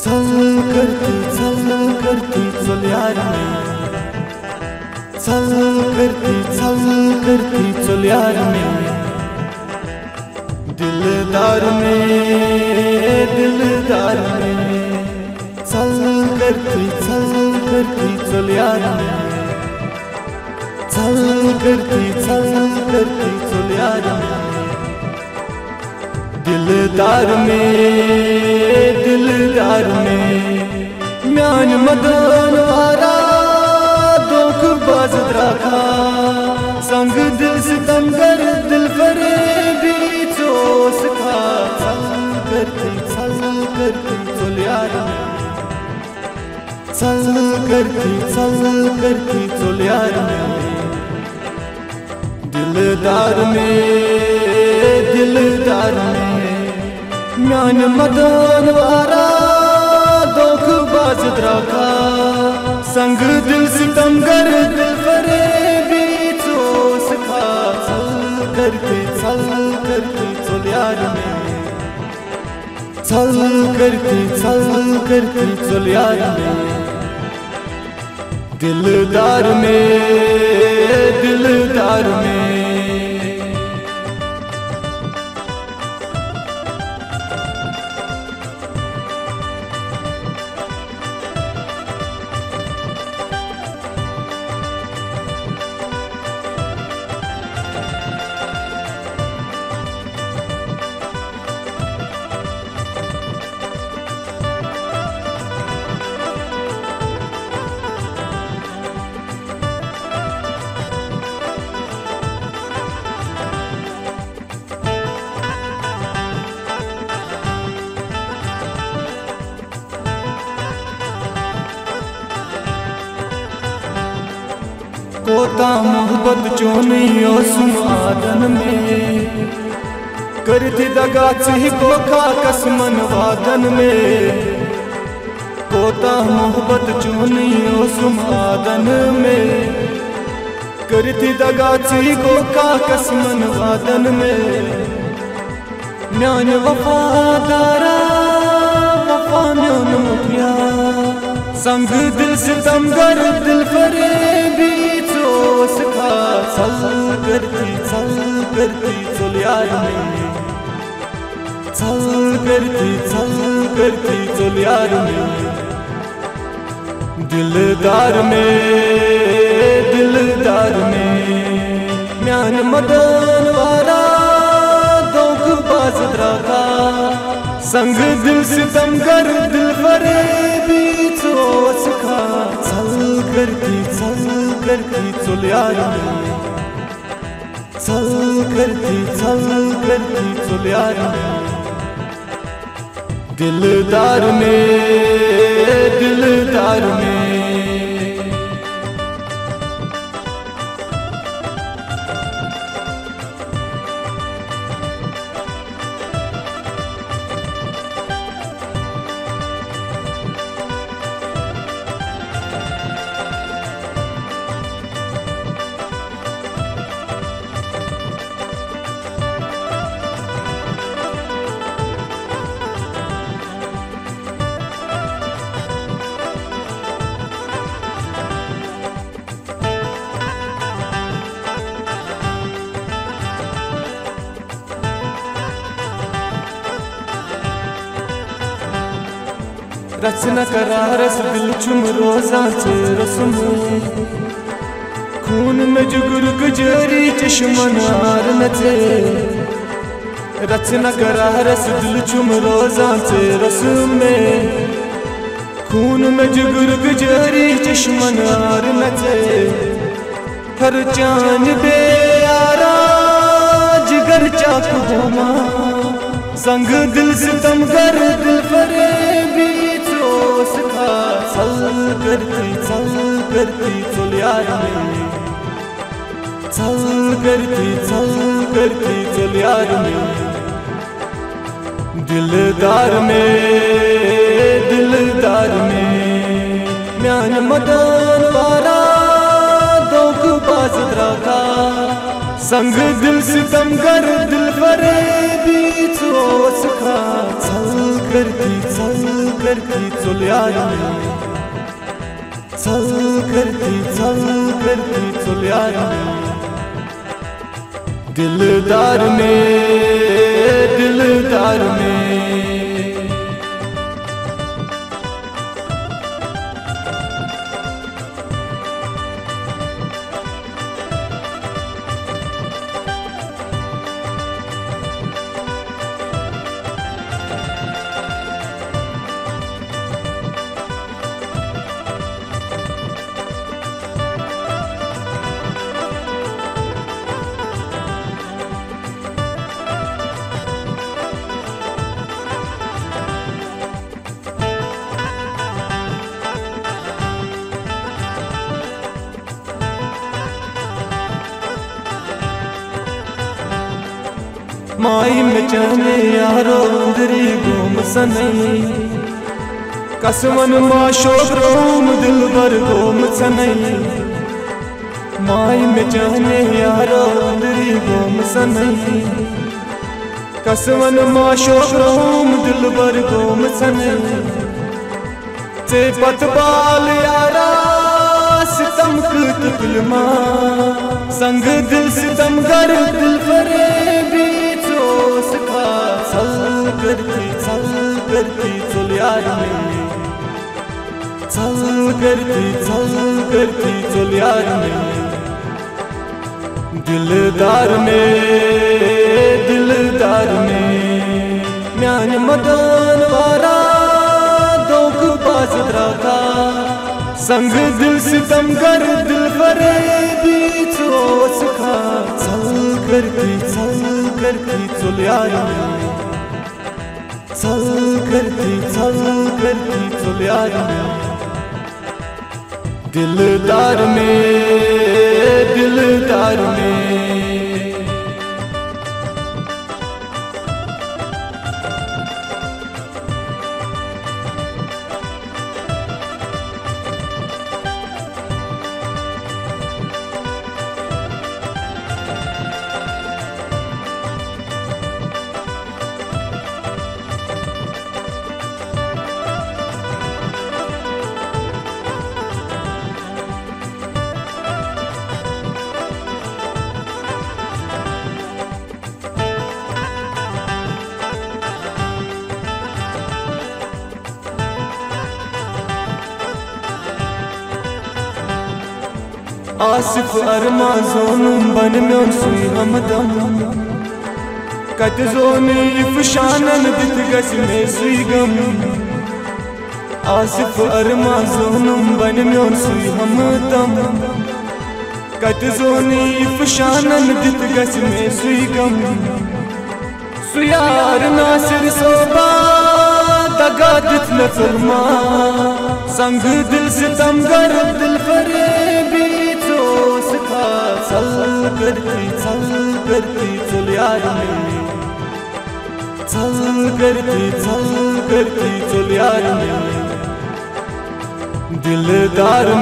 चल करती चल यार में, चल करती चल यार में, दिलदार में चल करती चल यार में, चल करती चल यार में, दिलदार में म्यान मदन वारा दोख बाज द्राखा संग दिल सितमगर दिल फरे बीचोस खा चल करती चल यार में, चल करती चल यार में, दिलदार में म्यान मदन वारा दोख बाज द्राखा संग दिल सितमगर दिल फरे बीचोस खा चल करती चल यार में, चल करती चल यार में, दिलदार में कोता मोहब्बत चोनी सुमादन में करती दगा ही बोखा कसमन वादन में, कोता मोहब्बत चोनी सुमादन में करती दगा ही बोखा कसमन वादन में, म्यान वफादारा वफा म्यान मुखिया संग दिल सितमगर दिल फरे बीचोस खा चल करती चल यार में, चल करती चल यार में, दिलदार में म्यान मदन वारा दोख बाज द्राखा संग दिल सितमगर दिल फरे बीचोस खा चल करती चल यार में, चल करती चल यार में, दिलदार में रचना करा रस दिल चुम रोजा से रस्म खून में जुगर गुजरी चश्मन आर नचे, रचना करा रस दिल चुम रोजा से रस्म खून में जुगर गुजरी चश्मन आर नचे, हर चांद बे यारा जिगर चाक होमा संग दिल सितमगर दिल फरे बीचोस खा चल करती चल यार में, चल करती चल यार में, दिलदार में म्यान मदन वारा दोख बाज द्राखा संग दिल सितमगर दिल फरेबी चोस खा चल करती चल यार में चल करती चल यार में दिलदार में माई में चने यारो अंदरी घूम सनई कसमन माशो रोम दिल भर घूम सनई माई में चने यारो अंदरी घूम सनई कसमन माशो रोम दिल भर घूम सनई से पतबाल यारा सितम कृत फिल्मा संग दिल सितमगर दिल फरेबी करती चल यार में चल करती चल यार में दिलदार में म्यान मदन वारा दोख पास रखा संग दिल सितमगर दिल फरेबी चोस खा चल करती चल यार में चल करती चल यार में दिलदार में आसिफ अरमा जोनुम बन में सुई हमदम कत जोनी इफशानन दित गस में सुई गम आसिफ अरमा जोनुम बन में सुई हमदम कत जोनी इफशानन दित गस में सुई गम सुयार नासिर सोबा दगा दित न फरमा संग दिल सितमगर दिल फरेबी चल करती चल यार में चल करती चल यार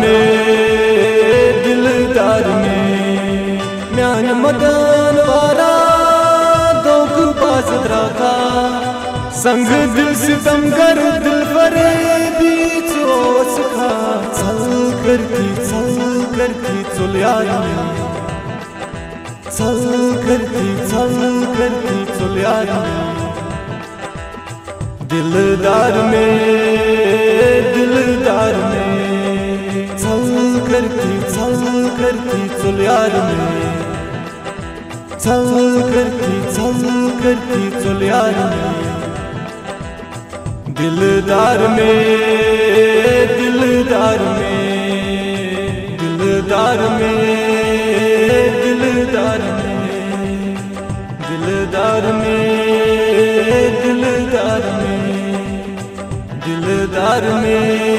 में दिलदार में म्यान मदन वारा दोख पास रखा संग दिल सितमगर दिल फरेबी चोस खा चल करती चल यार में चल करती चल यार में दिलदार में चल करती चल यार में चल करती चल यार में दिलदार में दिलदार में